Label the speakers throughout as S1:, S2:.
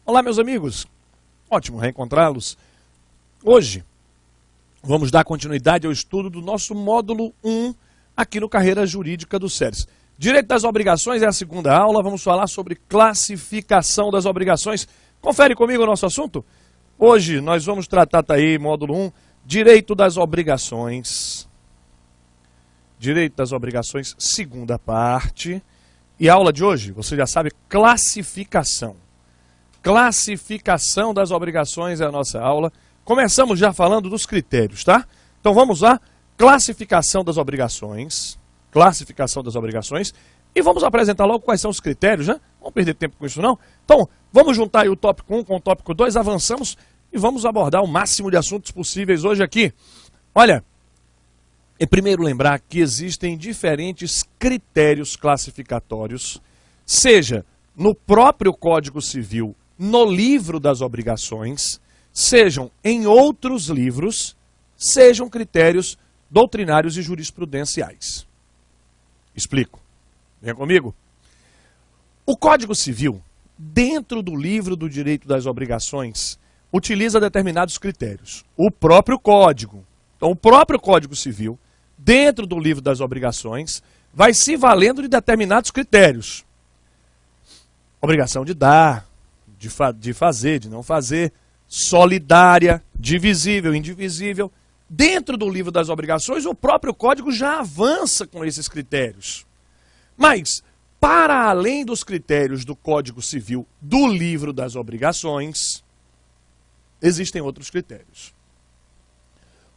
S1: Olá, meus amigos. Ótimo reencontrá-los. Hoje, vamos dar continuidade ao estudo do nosso módulo 1 aqui no Carreira Jurídica do SERES. Direito das obrigações é a segunda aula. Vamos falar sobre classificação das obrigações. Confere comigo o nosso assunto? Hoje nós vamos tratar, tá aí, módulo 1, direito das obrigações. Direito das obrigações, segunda parte. E a aula de hoje, você já sabe, classificação. Classificação das obrigações é a nossa aula. Começamos já falando dos critérios, tá? Então vamos lá, classificação das obrigações. Classificação das obrigações. E vamos apresentar logo quais são os critérios, né? Não vamos perder tempo com isso não. Então, vamos juntar aí o tópico 1 com o tópico 2, avançamos e vamos abordar o máximo de assuntos possíveis hoje aqui. Olha, é primeiro lembrar que existem diferentes critérios classificatórios, seja no próprio Código Civil, no livro das obrigações, sejam em outros livros, sejam critérios doutrinários e jurisprudenciais. Explico. Venha comigo. O Código Civil, dentro do livro do direito das obrigações, utiliza determinados critérios. O próprio Código. Então, o próprio Código Civil, dentro do livro das obrigações, vai se valendo de determinados critérios. Obrigação de dar, de fazer, de não fazer, solidária, divisível, indivisível. Dentro do livro das obrigações, o próprio Código já avança com esses critérios. Mas, para além dos critérios do Código Civil do livro das obrigações, existem outros critérios.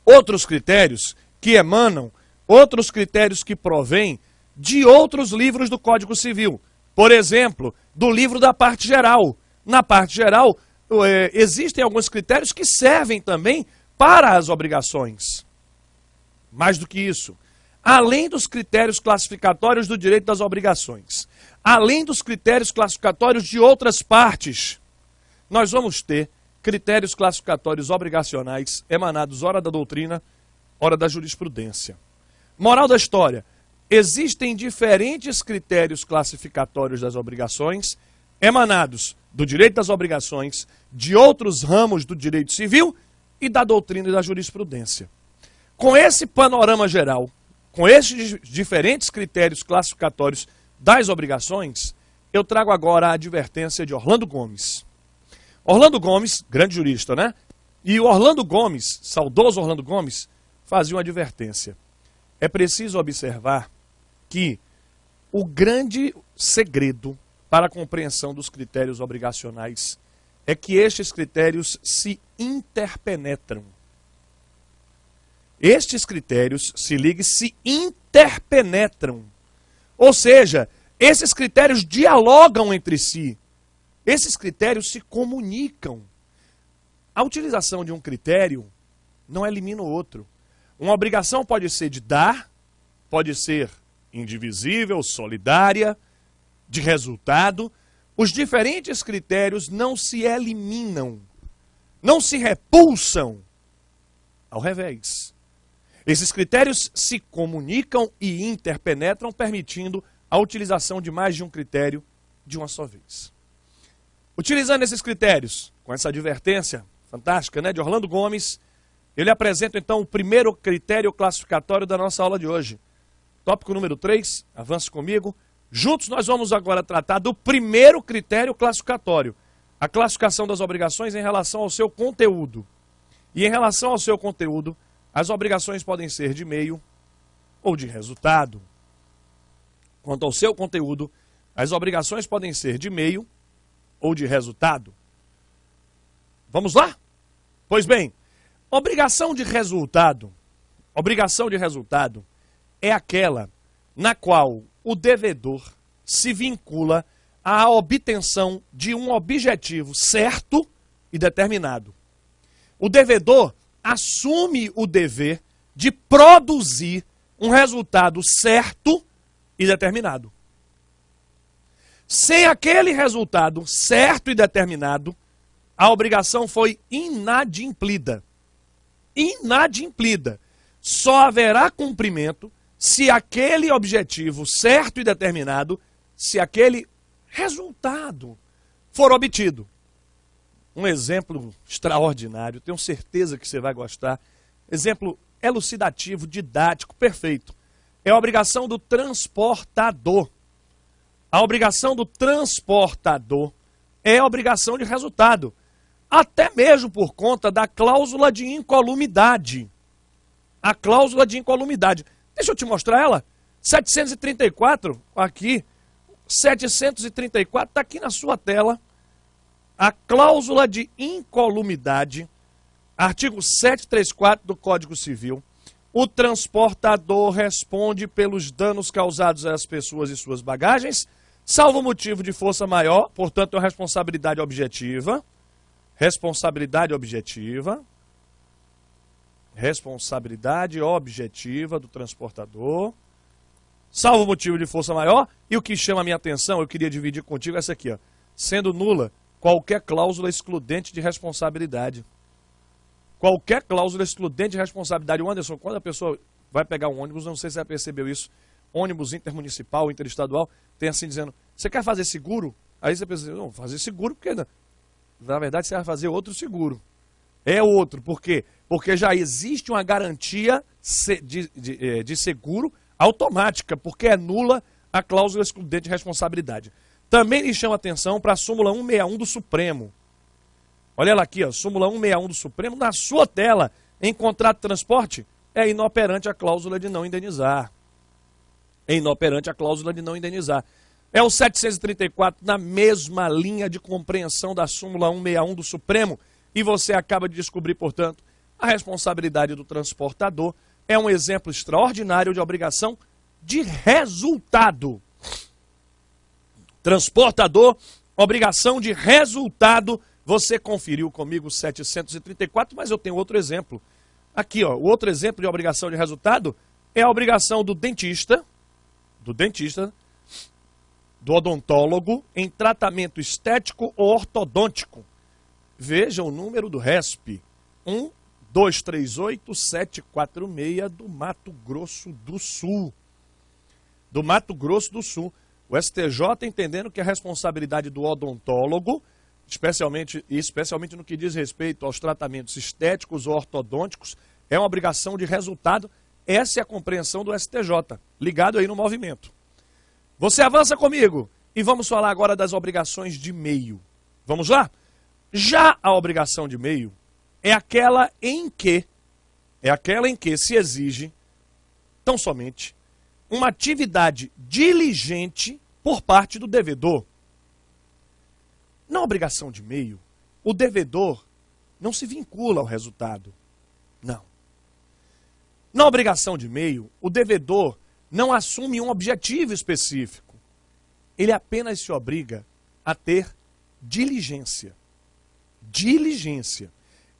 S1: Outros critérios que emanam, outros critérios que provêm de outros livros do Código Civil. Por exemplo, do livro da parte geral. Na parte geral, existem alguns critérios que servem também para as obrigações. Mais do que isso, além dos critérios classificatórios do direito das obrigações, além dos critérios classificatórios de outras partes, nós vamos ter critérios classificatórios obrigacionais emanados ora da doutrina, ora da jurisprudência. Moral da história, existem diferentes critérios classificatórios das obrigações emanados do direito das obrigações, de outros ramos do direito civil e da doutrina e da jurisprudência. Com esse panorama geral, com esses diferentes critérios classificatórios das obrigações, eu trago agora a advertência de Orlando Gomes. Orlando Gomes, grande jurista, né? E o Orlando Gomes, saudoso Orlando Gomes, fazia uma advertência. É preciso observar que o grande segredo para a compreensão dos critérios obrigacionais é que estes critérios se interpenetram. Estes critérios, se ligue, se interpenetram. Ou seja, esses critérios dialogam entre si. Esses critérios se comunicam. A utilização de um critério não elimina o outro. Uma obrigação pode ser de dar, pode ser indivisível, solidária, de resultado. Os diferentes critérios não se eliminam, não se repulsam. Ao revés. Esses critérios se comunicam e interpenetram, permitindo a utilização de mais de um critério de uma só vez. Utilizando esses critérios, com essa advertência fantástica, né, de Orlando Gomes, ele apresenta então o primeiro critério classificatório da nossa aula de hoje. Tópico número 3, avance comigo. Juntos nós vamos agora tratar do primeiro critério classificatório, a classificação das obrigações em relação ao seu conteúdo. E em relação ao seu conteúdo, as obrigações podem ser de meio ou de resultado. Quanto ao seu conteúdo, as obrigações podem ser de meio ou de resultado. Vamos lá? Pois bem, obrigação de resultado é aquela na qual o devedor se vincula à obtenção de um objetivo certo e determinado. O devedor assume o dever de produzir um resultado certo e determinado. Sem aquele resultado certo e determinado, a obrigação foi inadimplida. Inadimplida. Só haverá cumprimento se aquele objetivo certo e determinado, se aquele resultado for obtido. um exemplo extraordinário, tenho certeza que você vai gostar. Exemplo elucidativo, didático, perfeito. É a obrigação do transportador. A obrigação do transportador é a obrigação de resultado. Até mesmo por conta da cláusula de incolumidade. A cláusula de incolumidade. Deixa eu te mostrar ela. 734, aqui. 734, está aqui na sua tela. A cláusula de incolumidade, artigo 734 do Código Civil. O transportador responde pelos danos causados às pessoas e suas bagagens, salvo motivo de força maior, portanto, é uma responsabilidade objetiva. Responsabilidade objetiva. Responsabilidade objetiva do transportador. Salvo motivo de força maior. E o que chama a minha atenção, eu queria dividir contigo essa aqui, ó. Sendo nula qualquer cláusula excludente de responsabilidade. Qualquer cláusula excludente de responsabilidade. O Anderson, quando a pessoa vai pegar um ônibus, não sei se você já percebeu isso, ônibus intermunicipal, interestadual, tem assim dizendo, você quer fazer seguro? Aí você pensa, não, fazer seguro porque na verdade você vai fazer outro seguro. É outro, por quê? Porque já existe uma garantia de seguro automática, porque é nula a cláusula excludente de responsabilidade. Também lhe chama atenção para a súmula 161 do Supremo. Olha ela aqui, ó, súmula 161 do Supremo, na sua tela, em contrato de transporte, é inoperante a cláusula de não indenizar. É inoperante a cláusula de não indenizar. É o 734 na mesma linha de compreensão da súmula 161 do Supremo, e você acaba de descobrir, portanto, a responsabilidade do transportador é um exemplo extraordinário de obrigação de resultado. Transportador, obrigação de resultado. Você conferiu comigo 734, mas eu tenho outro exemplo. Aqui, ó, o outro exemplo de obrigação de resultado é a obrigação do dentista, do odontólogo, em tratamento estético ou ortodôntico. Veja o número do RESP, 1238746 do Mato Grosso do Sul. Do Mato Grosso do Sul. O STJ entendendo que a responsabilidade do odontólogo, especialmente no que diz respeito aos tratamentos estéticos ou ortodônticos, é uma obrigação de resultado. Essa é a compreensão do STJ, ligado aí no movimento. Você avança comigo e vamos falar agora das obrigações de meio. Vamos lá? Já a obrigação de meio é aquela em que se exige tão somente uma atividade diligente por parte do devedor. Na obrigação de meio, o devedor não se vincula ao resultado. Não. Na obrigação de meio, o devedor não assume um objetivo específico. Ele apenas se obriga a ter diligência. Diligência.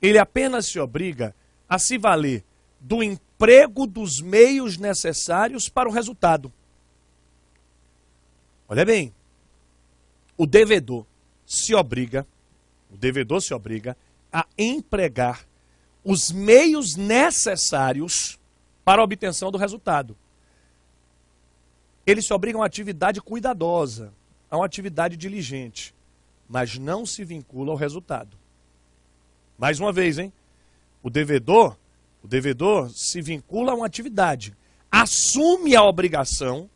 S1: Ele apenas se obriga a se valer do emprego dos meios necessários para o resultado. Olha bem, o devedor se obriga a empregar os meios necessários para a obtenção do resultado. Ele se obriga a uma atividade cuidadosa, a uma atividade diligente, mas não se vincula ao resultado. Mais uma vez, hein? O devedor se vincula a uma atividade, assume a obrigação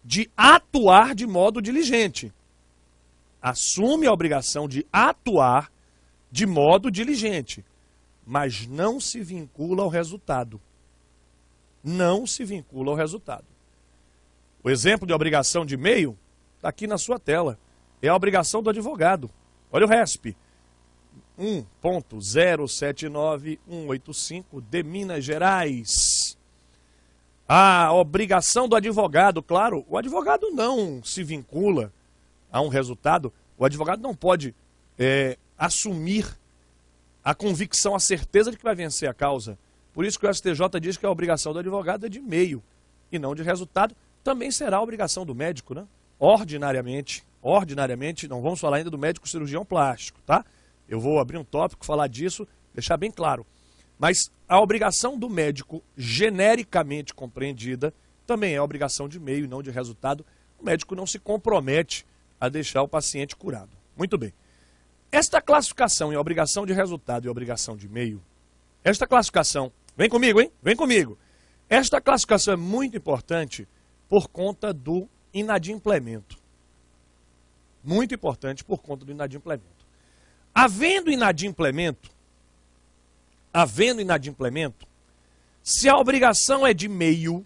S1: de atuar de modo diligente. Assume a obrigação de atuar de modo diligente, mas não se vincula ao resultado. Não se vincula ao resultado. O exemplo de obrigação de meio está aqui na sua tela. É a obrigação do advogado. Olha o RESP. 1.079185 de Minas Gerais. A obrigação do advogado, claro, o advogado não se vincula a um resultado, o advogado não pode assumir a convicção, a certeza de que vai vencer a causa. Por isso que o STJ diz que a obrigação do advogado é de meio e não de resultado. Também será a obrigação do médico, né? Ordinariamente, não vamos falar ainda do médico cirurgião plástico, tá? Eu vou abrir um tópico, falar disso, deixar bem claro. Mas a obrigação do médico, genericamente compreendida, também é obrigação de meio e não de resultado. O médico não se compromete a deixar o paciente curado. Muito bem. Esta classificação em obrigação de resultado e obrigação de meio, esta classificação, vem comigo, hein? Vem comigo. Esta classificação é muito importante por conta do inadimplemento. Muito importante por conta do inadimplemento. Havendo inadimplemento, se a obrigação é de meio,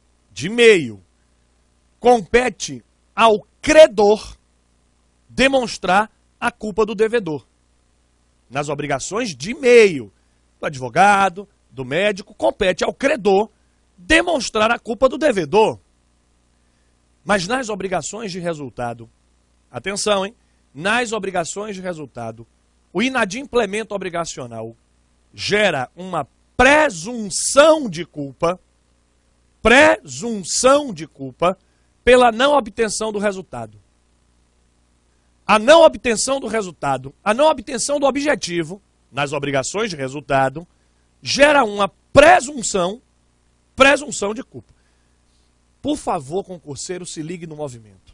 S1: compete ao credor demonstrar a culpa do devedor. Nas obrigações de meio, do advogado, do médico, compete ao credor demonstrar a culpa do devedor. Mas nas obrigações de resultado, atenção, hein? Nas obrigações de resultado, o inadimplemento obrigacional gera uma presunção de culpa pela não obtenção do resultado. A não obtenção do resultado, a não obtenção do objetivo, nas obrigações de resultado, gera uma presunção de culpa. Por favor, concurseiro, se ligue no movimento.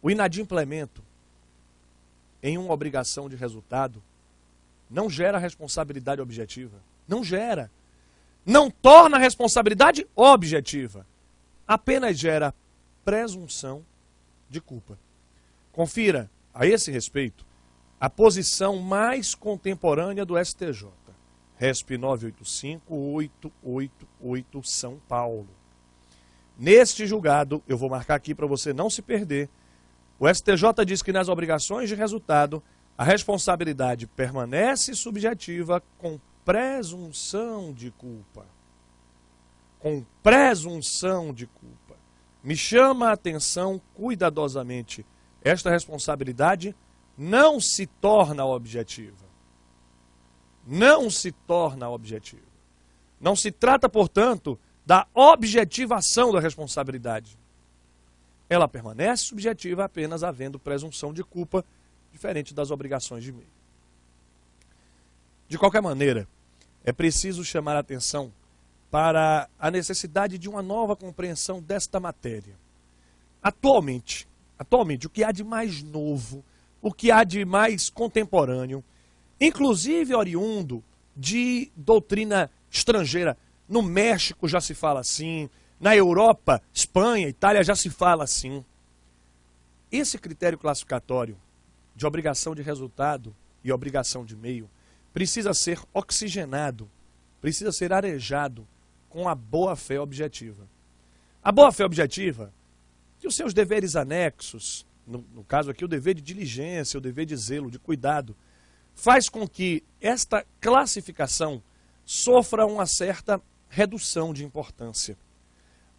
S1: O inadimplemento em uma obrigação de resultado não gera responsabilidade objetiva. Não gera. Não torna a responsabilidade objetiva. Apenas gera presunção de culpa. Confira, a esse respeito, a posição mais contemporânea do STJ. RESP 985-888 São Paulo. Neste julgado, eu vou marcar aqui para você não se perder, o STJ diz que nas obrigações de resultado, a responsabilidade permanece subjetiva com presunção de culpa. Com presunção de culpa. Me chama a atenção cuidadosamente. Esta responsabilidade não se torna objetiva. Não se torna objetiva. Não se trata, portanto, da objetivação da responsabilidade. Ela permanece subjetiva apenas havendo presunção de culpa, diferente das obrigações de meio. De qualquer maneira, é preciso chamar a atenção para a necessidade de uma nova compreensão desta matéria. Atualmente, o que há de mais novo, o que há de mais contemporâneo, inclusive oriundo de doutrina estrangeira, no México já se fala assim, na Europa, Espanha, Itália já se fala assim. Esse critério classificatório de obrigação de resultado e obrigação de meio precisa ser oxigenado, precisa ser arejado com a boa-fé objetiva. A boa-fé objetiva, que os seus deveres anexos, no caso aqui o dever de diligência, o dever de zelo, de cuidado, faz com que esta classificação sofra uma certa redução de importância.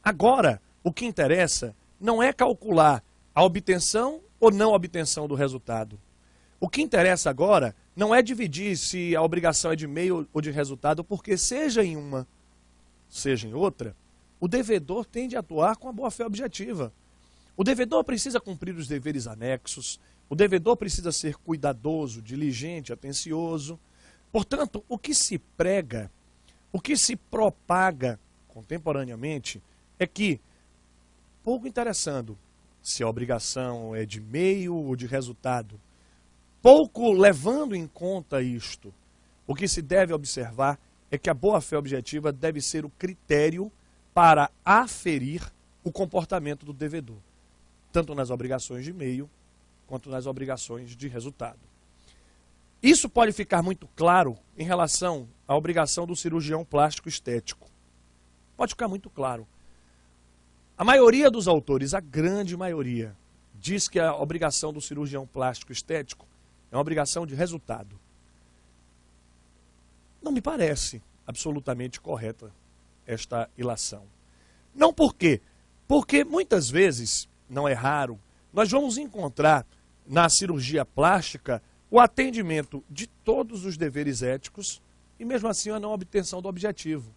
S1: Agora, o que interessa não é calcular a obtenção ou não obtenção do resultado. O que interessa agora não é dividir se a obrigação é de meio ou de resultado, porque seja em uma, seja em outra, o devedor tem de atuar com a boa-fé objetiva. O devedor precisa cumprir os deveres anexos, o devedor precisa ser cuidadoso, diligente, atencioso. Portanto, o que se prega, o que se propaga contemporaneamente é que, pouco interessando se a obrigação é de meio ou de resultado, pouco levando em conta isto, o que se deve observar é que a boa-fé objetiva deve ser o critério para aferir o comportamento do devedor, tanto nas obrigações de meio quanto nas obrigações de resultado. Isso pode ficar muito claro em relação à obrigação do cirurgião plástico estético. Pode ficar muito claro. A maioria dos autores, a grande maioria, diz que a obrigação do cirurgião plástico estético é uma obrigação de resultado. Não me parece absolutamente correta esta ilação. Não por quê? Porque muitas vezes, não é raro, nós vamos encontrar na cirurgia plástica o atendimento de todos os deveres éticos e mesmo assim a não obtenção do objetivo,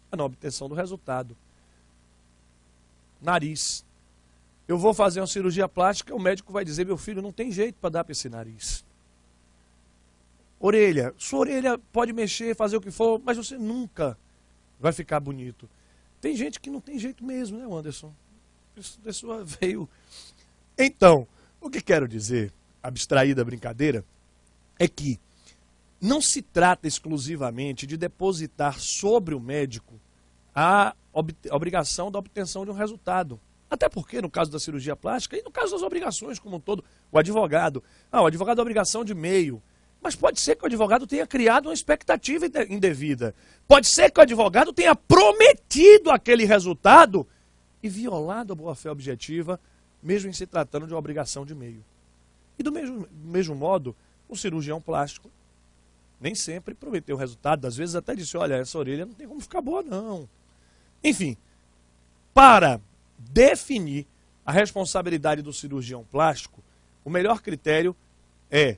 S1: a não obtenção do resultado. Nariz. Eu vou fazer uma cirurgia plástica, o médico vai dizer, meu filho, não tem jeito para dar para esse nariz. Orelha. Sua orelha pode mexer, fazer o que for, mas você nunca vai ficar bonito. Tem gente que não tem jeito mesmo, né, Anderson? Isso veio. Então, o que quero dizer abstraída brincadeira, é que não se trata exclusivamente de depositar sobre o médico a obrigação da obtenção de um resultado. Até porque, no caso da cirurgia plástica e no caso das obrigações como um todo, o advogado tem a obrigação de meio. Mas pode ser que o advogado tenha criado uma expectativa indevida. Pode ser que o advogado tenha prometido aquele resultado e violado a boa-fé objetiva, mesmo em se tratando de uma obrigação de meio. E do mesmo modo, o cirurgião plástico nem sempre prometeu o resultado. Às vezes até disse, olha, essa orelha não tem como ficar boa, não. Enfim, para definir a responsabilidade do cirurgião plástico, o melhor critério é,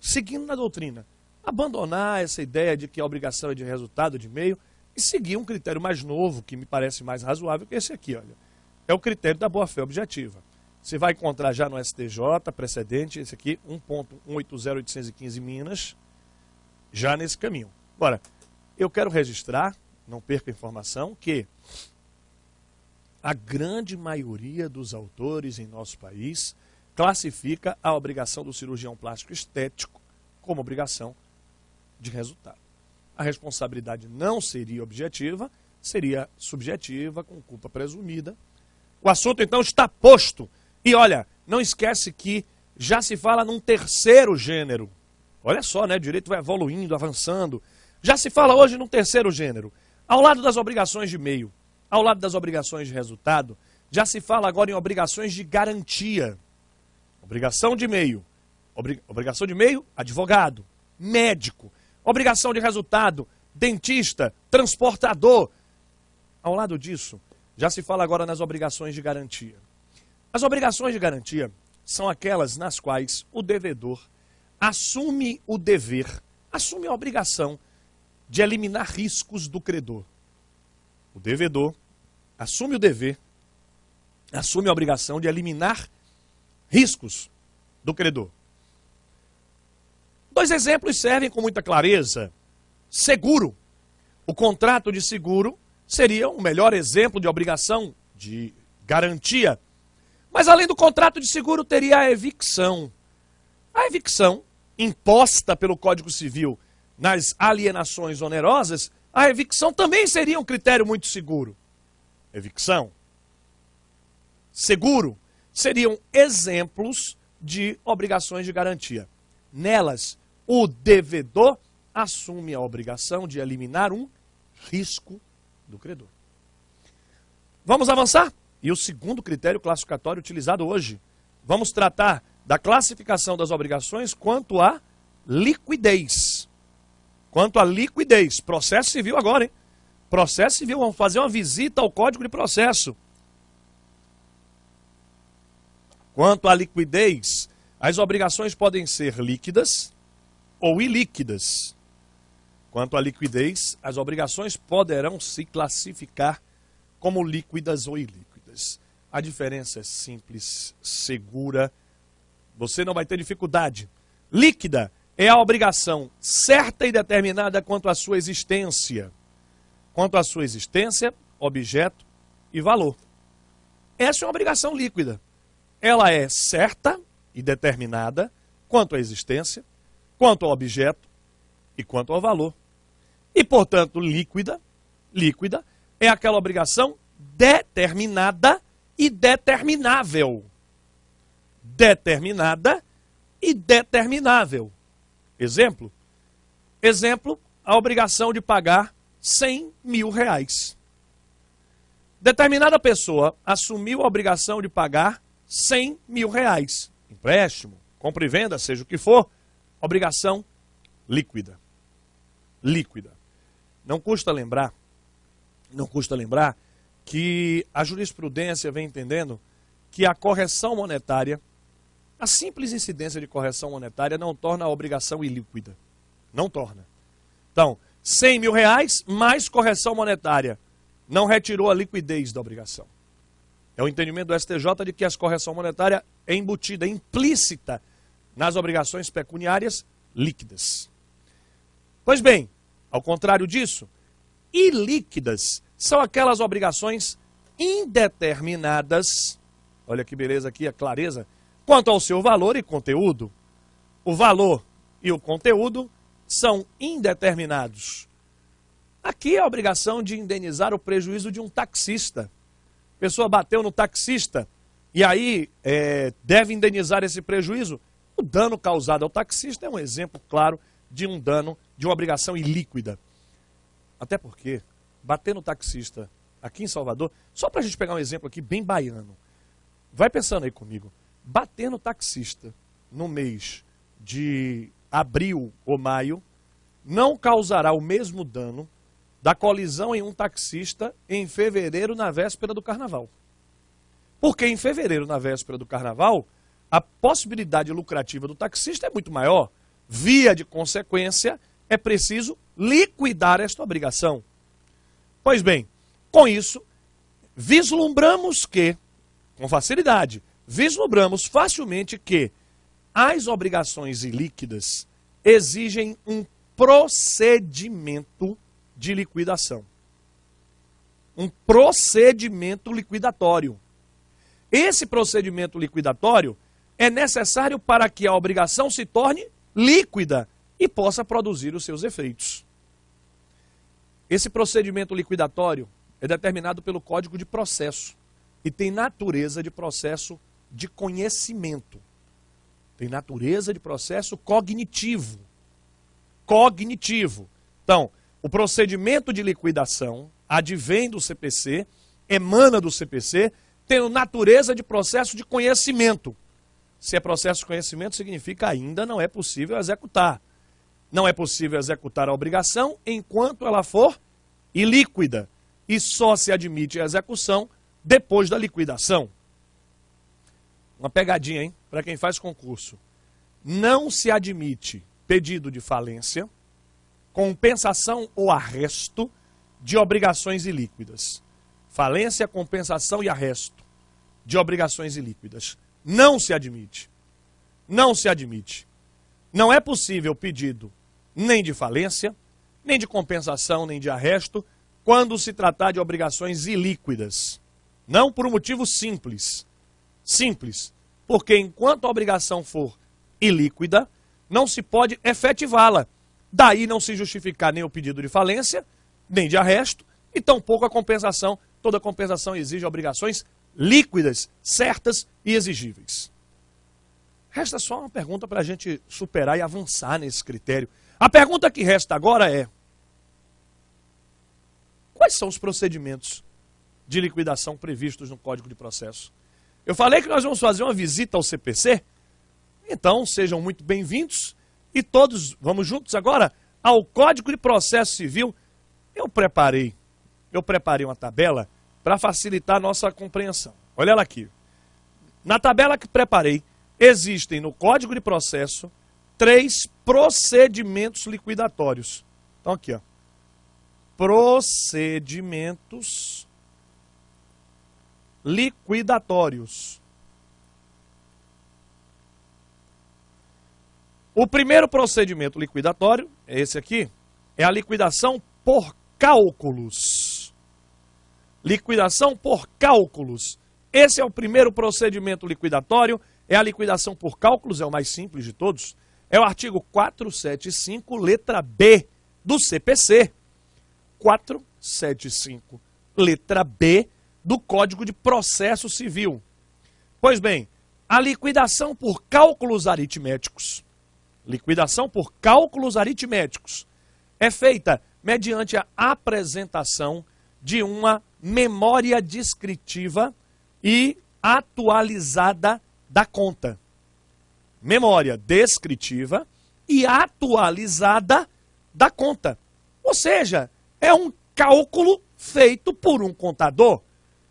S1: seguindo na doutrina, abandonar essa ideia de que a obrigação é de resultado, de meio, e seguir um critério mais novo, que me parece mais razoável, que esse aqui, olha. É o critério da boa-fé objetiva. Você vai encontrar já no STJ, precedente, esse aqui, 1.180815 Minas, já nesse caminho. Agora, eu quero registrar, não perca a informação, que a grande maioria dos autores em nosso país classifica a obrigação do cirurgião plástico estético como obrigação de resultado. A responsabilidade não seria objetiva, seria subjetiva, com culpa presumida. O assunto, então, está posto. E olha, não esquece que já se fala num terceiro gênero. Olha só, né? O direito vai evoluindo, avançando. Já se fala hoje num terceiro gênero. Ao lado das obrigações de meio, ao lado das obrigações de resultado, já se fala agora em obrigações de garantia. Obrigação de meio. Obrigação de meio, advogado, médico. Obrigação de resultado, dentista, transportador. Ao lado disso, já se fala agora nas obrigações de garantia. As obrigações de garantia são aquelas nas quais o devedor assume o dever, assume a obrigação de eliminar riscos do credor. O devedor assume o dever, assume a obrigação de eliminar riscos do credor. Dois exemplos servem com muita clareza. Seguro. O contrato de seguro seria o melhor exemplo de obrigação de garantia. Mas além do contrato de seguro, teria a evicção. A evicção, imposta pelo Código Civil nas alienações onerosas, a evicção também seria um critério muito seguro. Evicção, seguro, seriam exemplos de obrigações de garantia. Nelas, o devedor assume a obrigação de eliminar um risco do credor. Vamos avançar? E o segundo critério classificatório utilizado hoje. Vamos tratar da classificação das obrigações quanto à liquidez. Quanto à liquidez. Processo civil agora, hein? Processo civil, vamos fazer uma visita ao Código de Processo. Quanto à liquidez, as obrigações podem ser líquidas ou ilíquidas. Quanto à liquidez, as obrigações poderão se classificar como líquidas ou ilíquidas. A diferença é simples, segura, você não vai ter dificuldade. Líquida é a obrigação certa e determinada quanto à sua existência. Quanto à sua existência, objeto e valor. Essa é uma obrigação líquida. Ela é certa e determinada quanto à existência, quanto ao objeto e quanto ao valor. E, portanto, líquida é aquela obrigação determinada e determinável. Determinada e determinável. Exemplo? Exemplo, a obrigação de pagar 100 mil reais. Determinada pessoa assumiu a obrigação de pagar 100 mil reais. Empréstimo, compra e venda, seja o que for, obrigação líquida. Líquida. Não custa lembrar que a jurisprudência vem entendendo que a correção monetária, a simples incidência de correção monetária não torna a obrigação ilíquida. Não torna. Então, 100 mil reais mais correção monetária não retirou a liquidez da obrigação. É o entendimento do STJ de que a correção monetária é embutida, é implícita nas obrigações pecuniárias líquidas. Pois bem, ao contrário disso, ilíquidas são aquelas obrigações indeterminadas, olha que beleza aqui, a clareza, Quanto ao seu valor e conteúdo, o valor e o conteúdo são indeterminados. Aqui é a obrigação de indenizar o prejuízo de um taxista. A pessoa bateu no taxista e aí deve indenizar esse prejuízo. O dano causado ao taxista é um exemplo claro de um dano, de uma obrigação ilíquida. Até porque, bater no taxista aqui em Salvador, só para a gente pegar um exemplo aqui bem baiano, vai pensando aí comigo, bater no taxista no mês de abril ou maio não causará o mesmo dano da colisão em um taxista em fevereiro, na véspera do carnaval. Porque em fevereiro, na véspera do carnaval, a possibilidade lucrativa do taxista é muito maior. Via de consequência, é preciso liquidar esta obrigação. Pois bem, com isso, vislumbramos que, com facilidade, vislumbramos facilmente que as obrigações ilíquidas exigem um procedimento de liquidação. Um procedimento liquidatório. Esse procedimento liquidatório é necessário para que a obrigação se torne líquida e possa produzir os seus efeitos. Esse procedimento liquidatório é determinado pelo Código de Processo e tem natureza de processo de conhecimento. Tem natureza de processo cognitivo. Cognitivo. Então, o procedimento de liquidação advém do CPC, emana do CPC, tendo natureza de processo de conhecimento. Se é processo de conhecimento, significa ainda não é possível executar. Não é possível executar a obrigação enquanto ela for ilíquida. E só se admite a execução depois da liquidação. Uma pegadinha, hein? Para quem faz concurso. Não se admite pedido de falência, compensação ou arresto de obrigações ilíquidas. Falência, compensação e arresto de obrigações ilíquidas. Não se admite. Não se admite. Não é possível pedido nem de falência, nem de compensação, nem de arresto, quando se tratar de obrigações ilíquidas. Não por um motivo simples. Simples. Porque enquanto a obrigação for ilíquida, não se pode efetivá-la. Daí não se justificar nem o pedido de falência, nem de arresto, e tampouco a compensação. Toda compensação exige obrigações líquidas, certas e exigíveis. Resta só uma pergunta para a gente superar e avançar nesse critério. A pergunta que resta agora é: quais são os procedimentos de liquidação previstos no Código de Processo? Eu falei que nós vamos fazer uma visita ao CPC, então sejam muito bem-vindos e todos vamos juntos agora ao Código de Processo Civil. Eu preparei uma tabela para facilitar a nossa compreensão. Olha ela aqui. Na tabela que preparei, existem no Código de Processo 3 procedimentos liquidatórios. Então aqui, ó. Procedimentos liquidatórios. O primeiro procedimento liquidatório, é esse aqui, é a liquidação por cálculos. Liquidação por cálculos. Esse é o primeiro procedimento liquidatório, é a liquidação por cálculos, é o mais simples de todos. É o artigo 475, letra B do CPC. 475, letra B do Código de Processo Civil. Pois bem, a liquidação por cálculos aritméticos, é feita mediante a apresentação de uma memória descritiva e atualizada da conta. Memória descritiva e atualizada da conta. Ou seja, é um cálculo feito por um contador.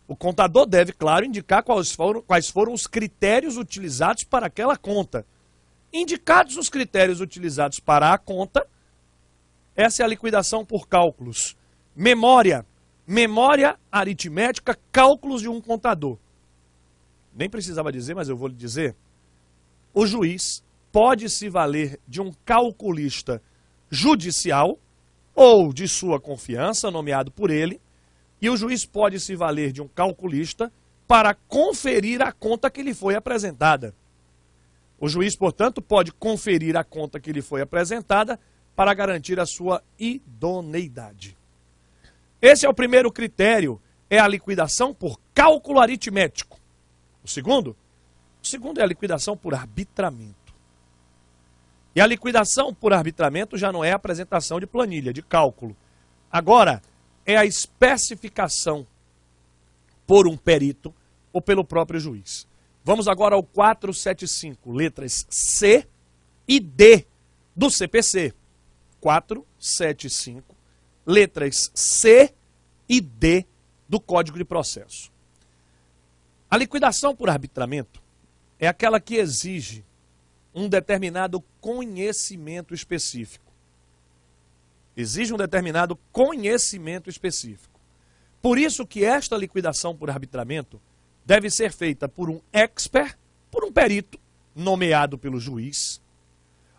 S1: O contador deve, claro, indicar quais foram os critérios utilizados para aquela conta. Indicados os critérios utilizados para a conta, essa é a liquidação por cálculos. Memória aritmética, cálculos de um contador. Nem precisava dizer, mas eu vou lhe dizer. O juiz pode se valer de um calculista judicial ou de sua confiança, nomeado por ele, e o juiz pode se valer de um calculista para conferir a conta que lhe foi apresentada. O juiz, portanto, pode conferir a conta que lhe foi apresentada para garantir a sua idoneidade. Esse é o primeiro critério, é a liquidação por cálculo aritmético. O segundo é a liquidação por arbitramento. E a liquidação por arbitramento já não é a apresentação de planilha, de cálculo. Agora, é a especificação por um perito ou pelo próprio juiz. Vamos agora ao 475, letras C e D do CPC. 475, letras C e D do Código de Processo. A liquidação por arbitramento é aquela que exige um determinado conhecimento específico. Exige um determinado conhecimento específico. Por isso que esta liquidação por arbitramento deve ser feita por um expert, por um perito nomeado pelo juiz,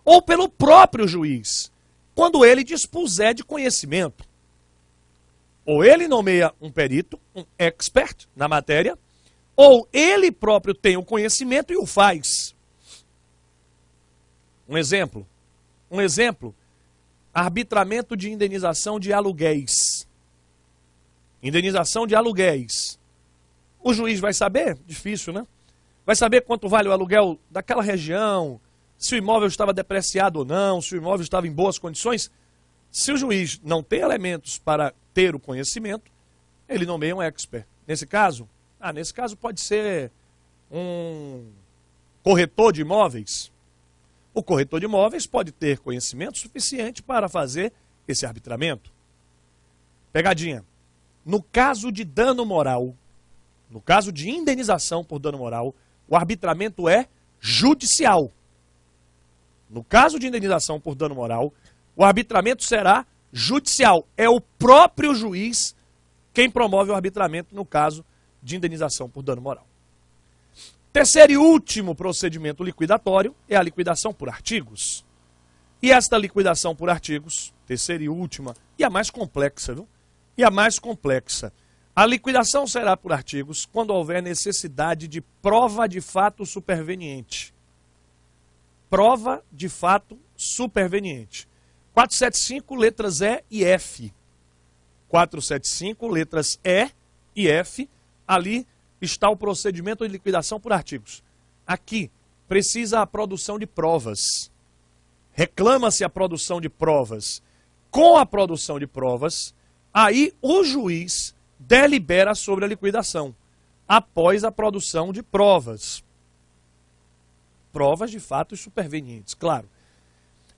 S1: ou pelo próprio juiz, quando ele dispuser de conhecimento. Ou ele nomeia um perito, um expert na matéria, ou ele próprio tem o conhecimento e o faz. Um exemplo, arbitramento de indenização de aluguéis. Indenização de aluguéis. O juiz vai saber? Difícil, né? Vai saber quanto vale o aluguel daquela região, se o imóvel estava depreciado ou não, se o imóvel estava em boas condições. Se o juiz não tem elementos para ter o conhecimento, ele nomeia um expert. Nesse caso pode ser um corretor de imóveis. O corretor de imóveis pode ter conhecimento suficiente para fazer esse arbitramento. Pegadinha. No caso de dano moral, no caso de indenização por dano moral, o arbitramento é judicial. No caso de indenização por dano moral, o arbitramento será judicial. É o próprio juiz quem promove o arbitramento no caso de indenização por dano moral. Terceiro e último procedimento liquidatório é a liquidação por artigos. E esta liquidação por artigos, terceira e última, e a mais complexa, viu? E a mais complexa. A liquidação será por artigos quando houver necessidade de prova de fato superveniente. Prova de fato superveniente. 475, letras E e F. 475, letras E e F. Ali está o procedimento de liquidação por artigos. Aqui precisa a produção de provas. Reclama-se a produção de provas. Com a produção de provas, aí o juiz delibera sobre a liquidação, após a produção de provas. Provas de fatos supervenientes, claro.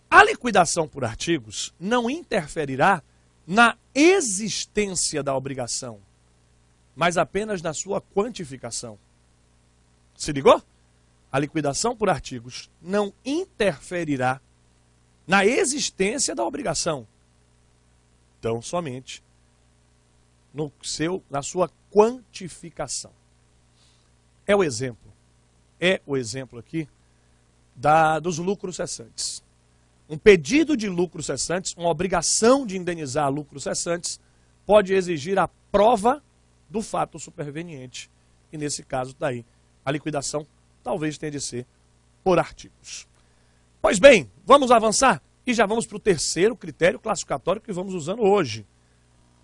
S1: A liquidação por artigos não interferirá na existência da obrigação, mas apenas na sua quantificação. Se ligou? A liquidação por artigos não interferirá na existência da obrigação, tão somente na sua quantificação. É o exemplo aqui dos lucros cessantes. Um pedido de lucros cessantes, uma obrigação de indenizar lucros cessantes, pode exigir a prova do fato superveniente. E nesse caso daí, a liquidação talvez tenha de ser por artigos. Pois bem, vamos avançar e já vamos para o terceiro critério classificatório que vamos usando hoje.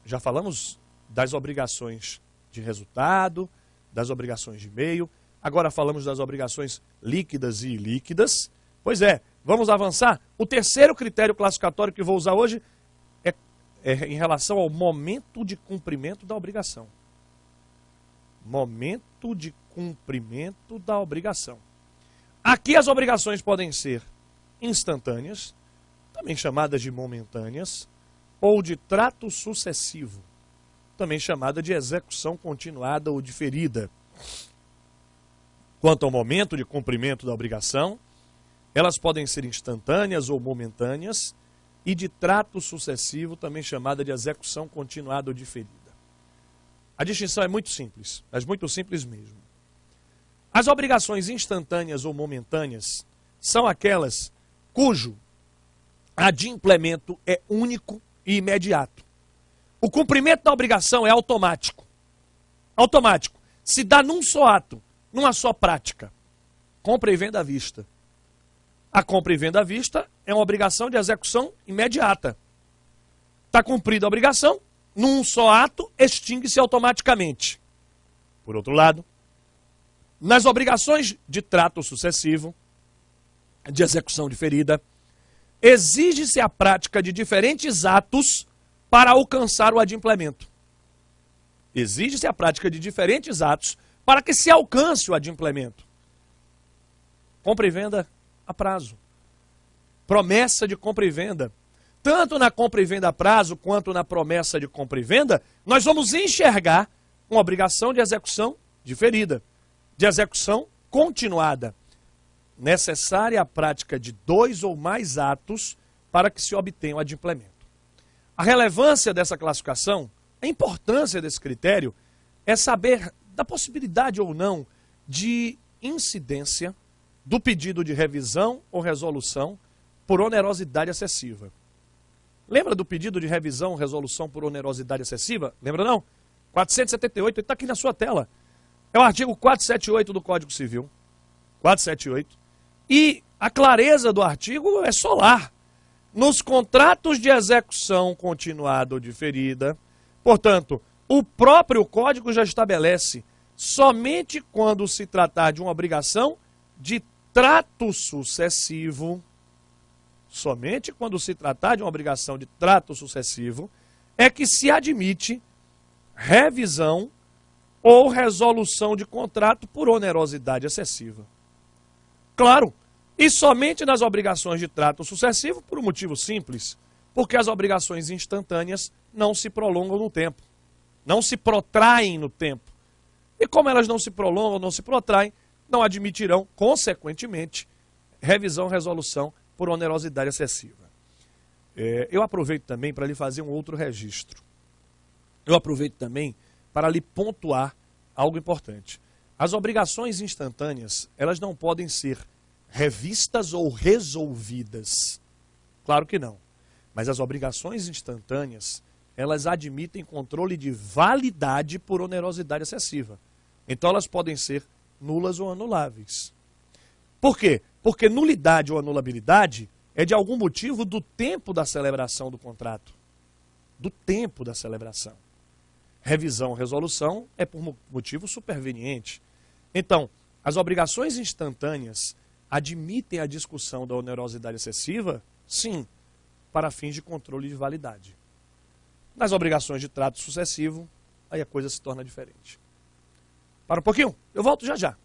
S1: Já falamos das obrigações de resultado, das obrigações de meio, agora falamos das obrigações líquidas e ilíquidas. Pois é, vamos avançar. O terceiro critério classificatório que vou usar hoje é em relação ao momento de cumprimento da obrigação. Momento de cumprimento da obrigação. Aqui as obrigações podem ser instantâneas, também chamadas de momentâneas, ou de trato sucessivo, também chamada de execução continuada ou diferida. Quanto ao momento de cumprimento da obrigação, elas podem ser instantâneas ou momentâneas, e de trato sucessivo, também chamada de execução continuada ou diferida. A distinção é muito simples, mas muito simples mesmo. As obrigações instantâneas ou momentâneas são aquelas cujo adimplemento é único e imediato. O cumprimento da obrigação é automático. Automático. Se dá num só ato, numa só prática. Compra e venda à vista. A compra e venda à vista é uma obrigação de execução imediata. Está cumprida a obrigação, num só ato, extingue-se automaticamente. Por outro lado, nas obrigações de trato sucessivo, de execução diferida, exige-se a prática de diferentes atos para alcançar o adimplemento. Exige-se a prática de diferentes atos para que se alcance o adimplemento. Compra e venda a prazo. Promessa de compra e venda. Tanto na compra e venda a prazo, quanto na promessa de compra e venda, nós vamos enxergar uma obrigação de execução diferida, de execução continuada. Necessária a prática de 2 ou mais atos para que se obtenha o adimplemento. A relevância dessa classificação, a importância desse critério, é saber da possibilidade ou não de incidência do pedido de revisão ou resolução por onerosidade excessiva. Lembra do pedido de revisão ou resolução por onerosidade excessiva? Lembra não? 478, ele está aqui na sua tela. É o artigo 478 do Código Civil. 478. E a clareza do artigo é solar. Nos contratos de execução continuada ou diferida, portanto, o próprio Código já estabelece somente quando se tratar de uma obrigação de trato sucessivo, somente quando se tratar de uma obrigação de trato sucessivo, é que se admite revisão ou resolução de contrato por onerosidade excessiva. Claro, e somente nas obrigações de trato sucessivo por um motivo simples, porque as obrigações instantâneas não se prolongam no tempo, não se protraem no tempo. E como elas não se prolongam, não se protraem, não admitirão, consequentemente, revisão, resolução por onerosidade excessiva. Eu aproveito também para lhe fazer um outro registro. Eu aproveito também para lhe pontuar algo importante. As obrigações instantâneas, elas não podem ser revistas ou resolvidas. Claro que não. Mas as obrigações instantâneas, elas admitem controle de validade por onerosidade excessiva. Então elas podem ser nulas ou anuláveis. Por quê? Porque nulidade ou anulabilidade é de algum motivo do tempo da celebração do contrato. Do tempo da celebração. Revisão ou resolução é por motivo superveniente. Então, as obrigações instantâneas admitem a discussão da onerosidade excessiva, sim, para fins de controle de validade. Nas obrigações de trato sucessivo, aí a coisa se torna diferente. Para um pouquinho, eu volto já já.